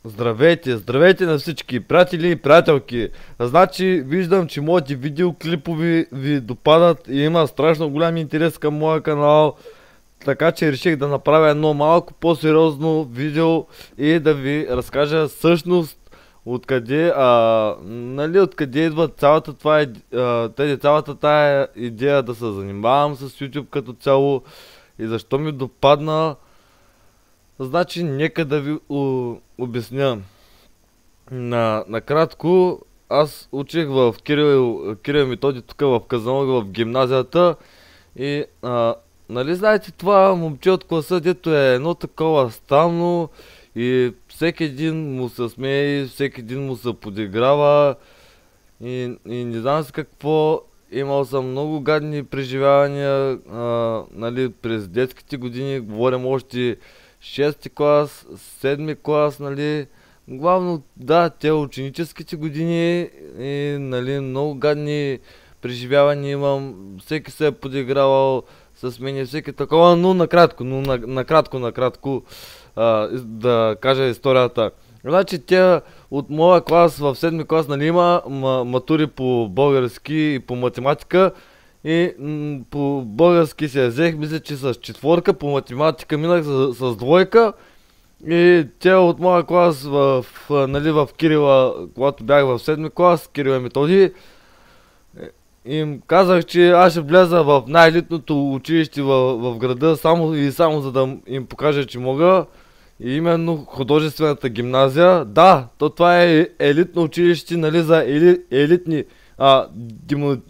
Здравейте, здравейте на всички приятели и приятелки. Значи виждам, че моите видеоклипови ви допадат и има страшно голям интерес към моя канал. Така че реших да направя едно малко по-сериозно видео и да ви разкажа всъщност откъде, откъде идва цялата тая идея да се занимавам с YouTube като цяло и защо ми допадна. Значи, нека да ви обясня. Накратко, аз учих в Кирил Методи тук в Казанлък в гимназията и нали знаете това момче от класа, дето е едно такова странно и всеки един му се смее, всеки един му се подиграва и не знам с какво. Имал съм много гадни преживявания, нали, през детските години, говорим още 6 клас, 7 клас, нали, главно, да, те ученическите години и, нали, много гадни преживявания имам, всеки се е подигравал с мен, всеки такова, но накратко, да кажа историята. Значи, те от моя клас в 7 клас, нали, има матури по български и по математика. И по български се взех, мисля, че с 4, по математика минах с 2. И те от моя клас в Кирила, когато бях в 7 клас, Кирила Методи, им казах, че аз ще вляза в най-елитното училище в града, само за да им покажа, че мога. И именно художествената гимназия. Да, това е елитно училище, нали, за елитни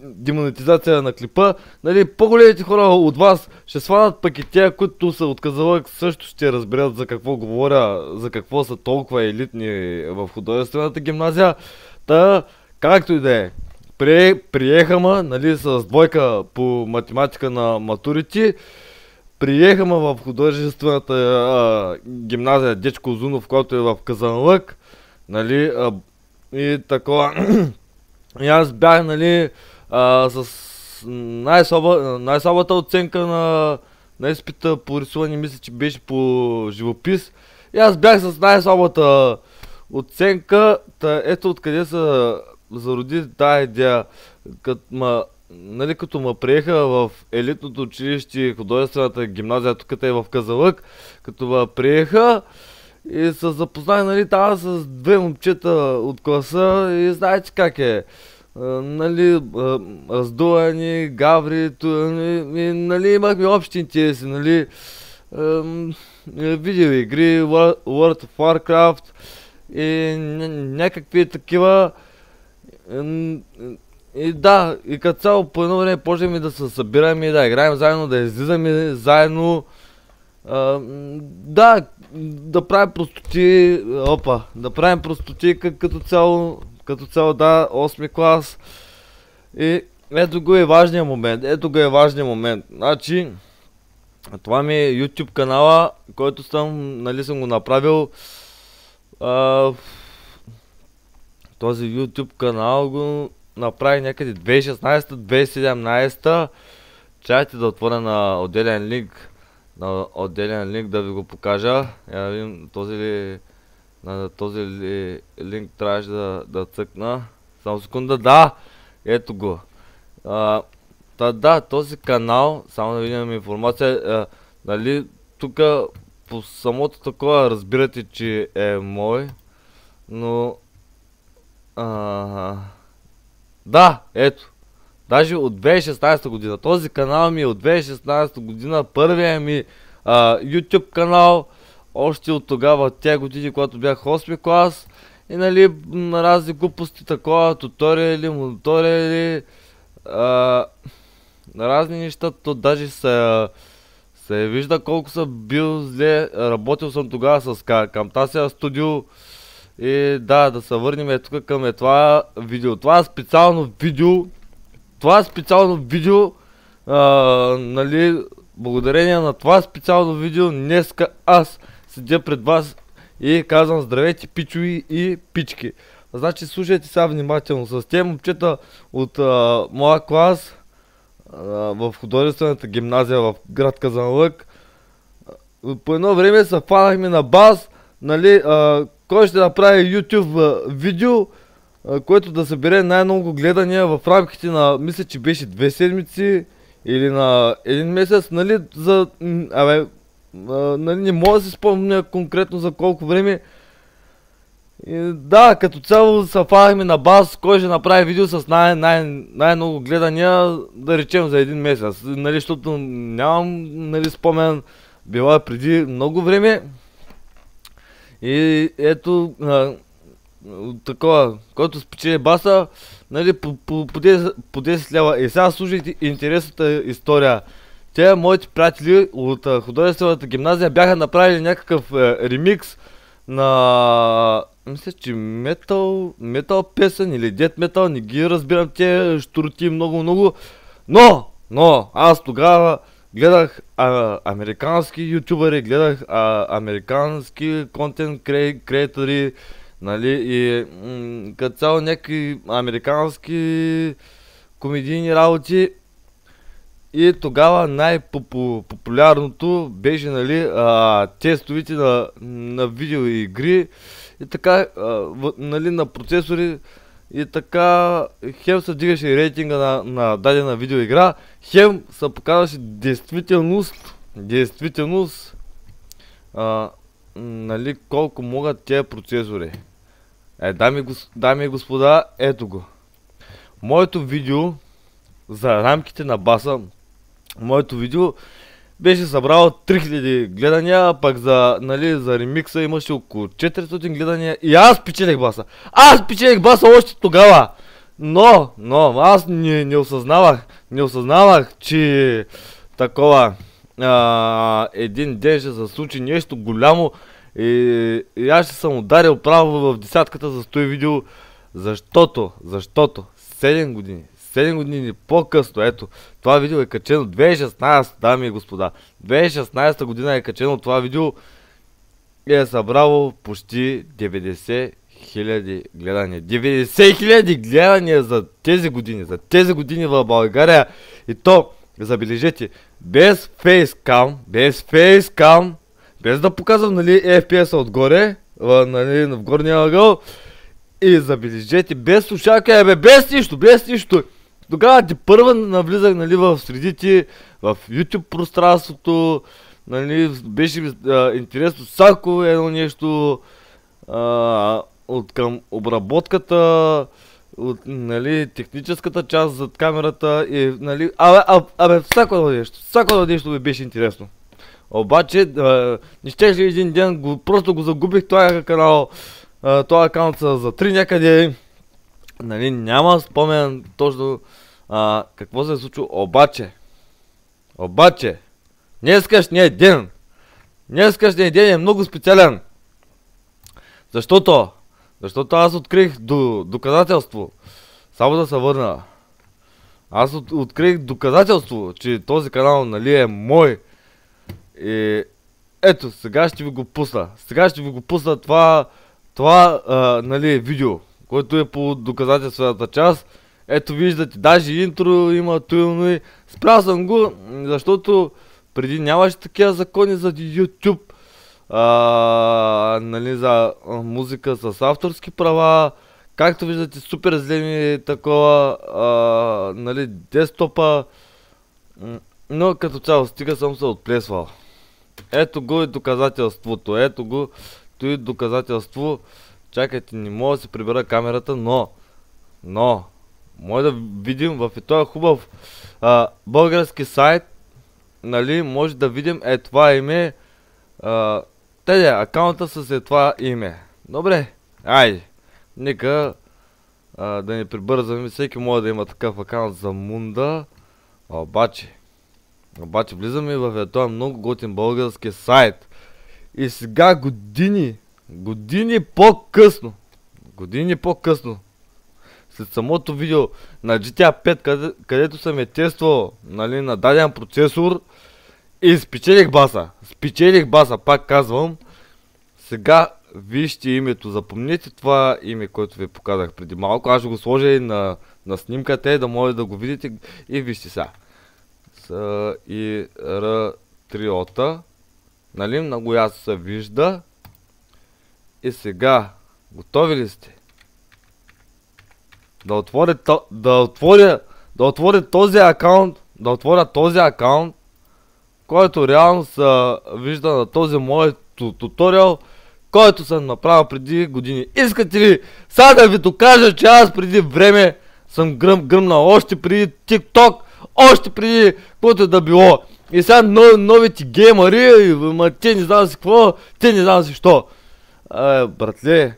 демонетизация на клипа. Нали, по-големите хора от вас ще сванат, пък и те, които са от Казанлък, също ще разберат за какво говоря, за какво са толкова елитни в художествената гимназия. Та, както и да е. Приехама, нали, с 2 по математика на матурите. Приехама в художествената гимназия Дечко Узунов, който е в Казанлък. Нали, и такова. И аз бях, нали, с най-слабата оценка на изпита по рисуване, мисля, че беше по живопис. И аз бях с най-слабата оценка. Ето откъде се зароди тази идея. Като ме приеха в елитното училище, художествената гимназия, тук е в Казанлък, като ме приеха и се запознах, нали, там с 2 момчета от класа и знаете как е. Нали, раздувани, гаври, нали, имахме общи интереси, нали, видеоигри, World of Warcraft и някакви такива. И да, и като цяло по едно време почнем да се събираме, да играем заедно, да излизаме заедно. Да правим простоти, да правим простоти като цяло, да, 8 клас. И ето го е важният момент, Значи, това ми е YouTube канала, който съм го направил. Този YouTube канал го направих някъде 2016-2017. Чакайте да отворя на отделен линк да ви го покажа. На този линк трябваше да цъкна. Само секунда, да! Ето го. Да, този канал, само да видим информация, нали, тук по самото такова разбирате, че е мой, но да, ето. Даже от 2016 година. Този канал ми е от 2016 година. Първият ми YouTube канал. Още от тогава, тя години, когато бях 8 клас. И, нали, на разни глупости, такова, туториали, на разни неща. То даже се вижда колко съм бил зле. Работил съм тогава с Camtasia Studio. И да се върнем тук към това видео. Това е специално видео. Нали, благодарение на това специално видео, днеска аз седя пред вас и казвам здравейте, пичови и пички. Значи слушайте сега внимателно. С тези момчета от моя клас в художествената гимназия в град Казанлък, по едно време се фанахме на бас. Нали, кой ще направи YouTube видео, което да събере най-много гледания в рамките на, мисля, че беше 2 седмици или на 1 месец, нали, нали, не мога да се спомня конкретно за колко време. И, да, като цяло се фанахме на бас, кой ще направи видео с най-много гледания, да речем за 1 месец, нали, защото нямам, нали, спомен, била преди много време. И ето, такова, който спечели баса, нали, по 10 лева. И сега слушайте интересната история. Те, моите приятели от художествената гимназия, бяха направили някакъв ремикс на, мисля, че метал песен или дет метал, не ги разбирам те щурти много. Но, аз тогава гледах американски ютубъри, гледах американски контент креатори, нали, и като цяло някакви американски комедийни работи. И тогава най-популярното беше, нали, тестовите на видеоигри и така, нали, на процесори. И така, хем се дигаше рейтинга на дадена видеоигра, хем се показваше действителност, нали, колко могат тези процесори. Дами и господа, ето го. Моето видео за рамките на баса, моето видео беше събрало 3000 гледания, пък за, нали, за ремикса имаше около 400 гледания и аз печелих баса. Аз печелих баса още тогава! Но аз не осъзнавах, че такова един ден ще се случи нещо голямо и аз ще съм ударил право в десятката за 100 видео, защото 7 години по-късно, ето, това видео е качено 2016, дами и господа. 2016 година е качено това видео и е събрало почти 90 000 гледания. 90 000 гледания за тези години в България. И то, забележете, без фейскам, без да показвам, нали, FPS отгоре, нали, в горния ъгъл. И забележете, без слушалка, без нищо. Тогава първа навлизах, нали, в средите, в YouTube пространството, нали, беше интересно всяко едно нещо от към обработката, от, нали, техническата част зад камерата и, нали, всяко едно нещо ми беше интересно. Обаче, не щеше един ден, просто го загубих този канал, този акаунт се затри някъде, нали, няма спомен точно какво се е случило. Обаче, днескашният ден е много специален. Защото аз открих доказателство. Само да се върна. Аз открих доказателство, че този канал, нали, е мой. И ето, сега ще ви го пусна. Това, нали, видео, което е по доказателствената част. Ето виждате, даже интро има туилно и спрял съм го, защото преди нямаше такива закони за YouTube, нали, за музика с авторски права. Както виждате, супер злеми такова, нали, десктопа, но като цяло стига съм се отплесвал. Ето го и доказателството, доказателство. Чакайте, не мога да се прибера камерата, но може да видим в този хубав български сайт, нали, може да видим това име, акаунта с това име. Добре, айде, нека да не прибързваме, всеки може да има такъв акаунт за Мунда, обаче влизаме в този много готин български сайт и сега години по-късно, след самото видео на GTA 5, където съм е тествал, нали, на даден процесор и спечелих баса, пак казвам. Сега вижте името, запомнете това име, което ви показах преди малко. Аз ще го сложа и на снимката, да може да го видите и вижте сега. С и Р 3 нали, много ясно се вижда. И сега, готови ли сте? Да отворя този акаунт, който реално се вижда на този мой туториал, който съм направил преди години. Искате ли сега да ви докажа, че аз преди време съм гръмнал още преди TikTok, още преди каквото е да било. И сега новите геймари, те не знам си какво, те не знам си що. Братле,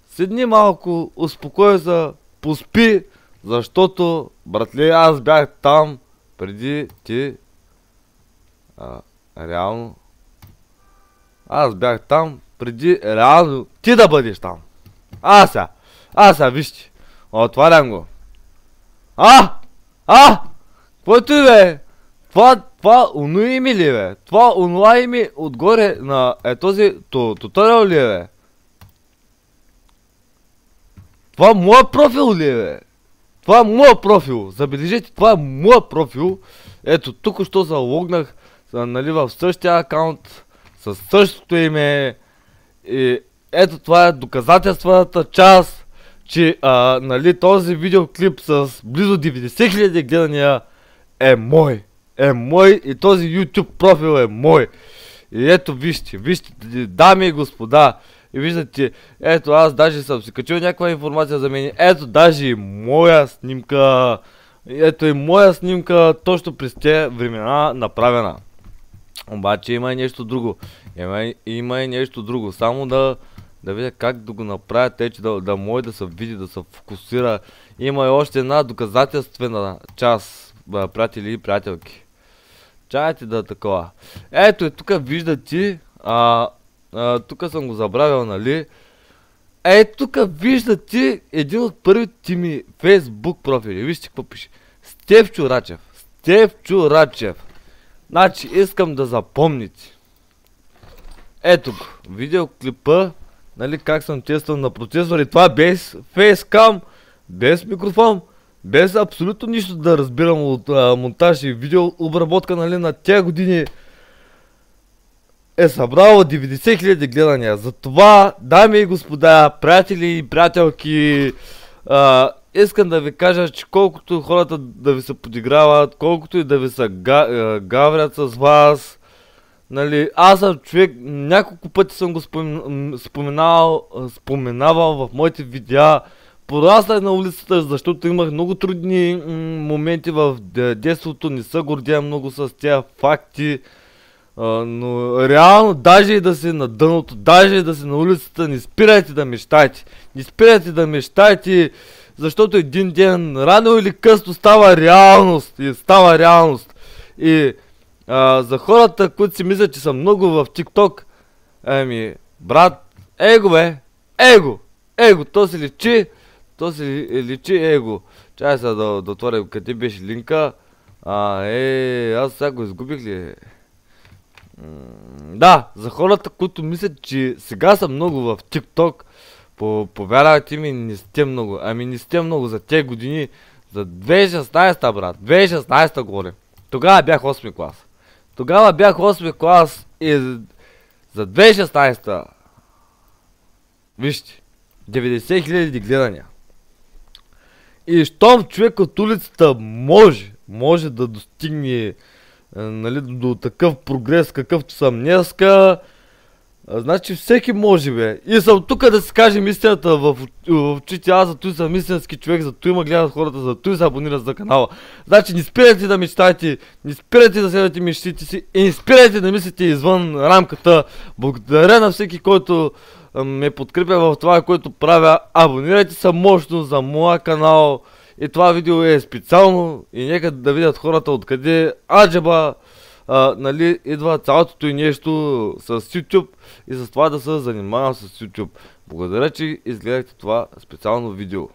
седни малко, успокой се, поспи, защото, братле, аз бях там преди ти. Реално. Аз бях там преди реално ти да бъдеш там. Сега, вижте. Отварям го. Каквото и бе? Това оно име ли бе? Това онова име отгоре на този туториал ли бе? Това моя профил ли бе? Това е моя профил. Забележете, това е моя профил. Ето, тук що залогнах, нали, в същия акаунт, със същото име. И ето това е доказателствената част, че нали, този видеоклип с близо 90 000 гледания е мой. И този YouTube профил е мой. И ето вижте, дами и господа. И виждате, ето аз даже съм си качил някаква информация за мен. Ето даже и моя снимка. Ето и моя снимка точно през тези времена направена. Обаче има и нещо друго. Има и нещо друго. Само да видя как да го направя, тъй че да може да се види, да се фокусира. Има и още една доказателствена част, приятели и приятелки. Чайте да такова. Ето и тук виждате, тук съм го забравил, нали? Ето тук виждате един от първите ми Facebook профили. Вижте какво пише. Стефчо Рачев. Значи искам да запомните. Ето го. Видеоклипа, нали, как съм тествал на процесор, и това без фейскам, без микрофон, без абсолютно нищо да разбирам от монтаж и видеообработка, нали, на тези години е събрало 90 000 гледания. Затова, дами и господа, приятели и приятелки, искам да ви кажа, че колкото хората да ви се подиграват, колкото и да ви се гаврят с вас, нали, аз съм човек, няколко пъти съм го споменавал в моите видеа. Пораснах на улицата, защото имах много трудни моменти в детството, не се гордея много с тези факти. Но реално, даже и да си на дъното, даже и да си на улицата, не спирайте да мечтайте. Не спирайте да мечтайте, защото един ден, рано или късно, става реалност. И за хората, които си мислят, че са много в TikTok, брат, его, то си личи его. Чай сега да отворя, къде беше линка. Аз сега го изгубих ли? Да, за хората, които мислят, че сега са много в TikTok, повярвайте ми, не сте много. Не сте много за тези години. За 2016, брат. 2016 говорим. Тогава бях 8 клас. И за 2016. Вижте. 90 000 гледания. И щом човек от улицата може да достигне, нали, до такъв прогрес, какъвто съм днеска, значи всеки може, бе. И съм тук да си кажем истината в очите. Аз зато съм истински човек, зато има гледат хората, зато и се абонират за канала. Значи не спирайте да мечтайте, не спирайте да следвате мечтите си и не спирайте да мислите извън рамката. Благодаря на всеки, който ме подкрепя в това, което правя. Абонирайте се мощно за моя канал. И това видео е специално и нека да видят хората откъде аджаба, нали, идва цялото и нещо с YouTube и с това да се занимавам с YouTube. Благодаря, че изгледахте това специално видео.